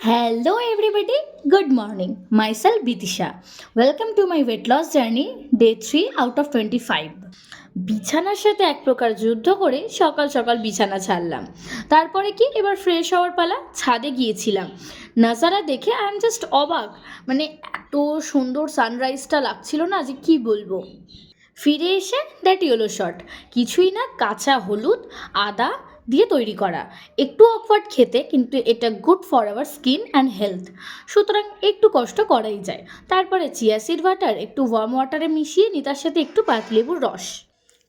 Hello everybody, good morning. Myself Bitisha. Welcome to my weight loss journey, day 3 out of 25. বিছানার সাথে এক প্রকার যুদ্ধ করে সকাল সকাল বিছানা ছাড়লাম। তারপরে কি এবার ফ্রেশ হওয়ার পালা, ছাদে গিয়েছিলাম। নাজারা দেখে আই এম জাস্ট অবাক, মানে এত সুন্দর সানরাইজটা লাগছিল না যে কি বলবো। ফিরে এসে দ্যাট ইয়েলো শট, কিছুই না, কাঁচা হলুদ আদা দিয়ে তৈরি করা, একটু অকওয়ার্ড খেতে, কিন্তু এটা good for our skin and health, সুতরাং একটু কষ্ট করাই যায়। তারপরে চিয়া সিড ওয়াটার একটু ওয়ার্ম ওয়াটারে মিশিয়ে নিই, তার সাথে একটু পাতিলেবুর রস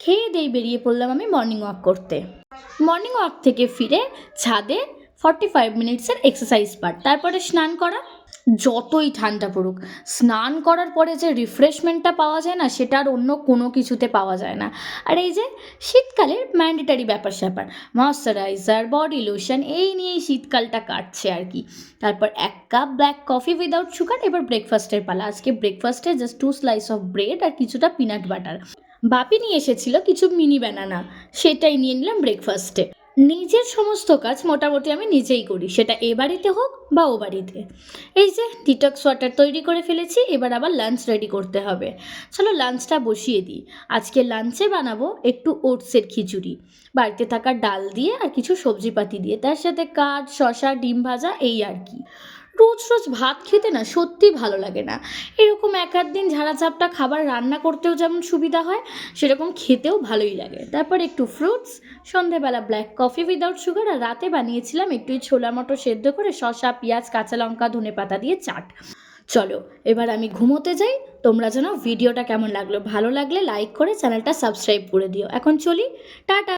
খেয়ে দিয়ে বেরিয়ে পড়লাম আমি মর্নিং ওয়াক করতে। মর্নিং ওয়াক থেকে ফিরে ছাদে 45 মিনিটসের এক্সারসাইজ পার্ট, তারপরে স্নান করা। যতই ঠান্ডা পড়ুক, স্নান করার পরে যে রিফ্রেশমেন্টটা পাওয়া যায় না, সেটা আর অন্য কোনো কিছুতে পাওয়া যায় না। আর এই যে শীতকালের ম্যান্ডেটারি ব্যাপার স্যাপার, ময়শ্চারাইজার, বডি লোশন, এই নিয়েই শীতকালটা কাটছে আর কি। তারপর 1 cup black coffee without sugar. এবার ব্রেকফাস্টের পালা। আজকে ব্রেকফাস্টে জাস্ট 2 স্লাইস অফ ব্রেড আর কিছুটা পিনাট বাটার। বাপি নিয়ে এসেছিল কিছু মিনি ব্যানানা, সেটাই নিয়ে নিলাম ব্রেকফাস্টে। নিজের সমস্ত কাজ মোটামুটি আমি নিজেই করি, সেটা এ বাড়িতে হোক বা ও বাড়িতে। এই যে ডিটক্স ওয়াটার তৈরি করে ফেলেছি, এবার আবার লাঞ্চ রেডি করতে হবে। চলো লাঞ্চটা বসিয়ে দিই। আজকে লাঞ্চে বানাবো একটু ওটসের খিচুড়ি, বাড়িতে থাকা ডাল দিয়ে আর কিছু সবজিপাতি দিয়ে, তার সাথে কাঠ, শসা, ডিম ভাজা, এই আর কি। রোজ রোজ ভাত খেতে না সত্যি ভালো লাগে না। এরকম এক আধ দিন ঝাড়াঝাপটা খাবার রান্না করতেও যেমন সুবিধা হয়, সেরকম খেতেও ভালোই লাগে। তারপর একটু ফ্রুটস, সন্ধেবেলা ব্ল্যাক কফি উইদাউট সুগার, আর রাতে বানিয়েছিলাম একটু ছোলা মটর সেদ্ধ করে শসা, পেঁয়াজ, কাঁচা লঙ্কা, ধনেপাতা দিয়ে চাট। চলো এবার আমি ঘুমোতে যাই। তোমরা জানো ভিডিওটা কেমন লাগলো, ভালো লাগলে লাইক করে চ্যানেলটা সাবস্ক্রাইব করে দিও। এখন চলি, টাটা।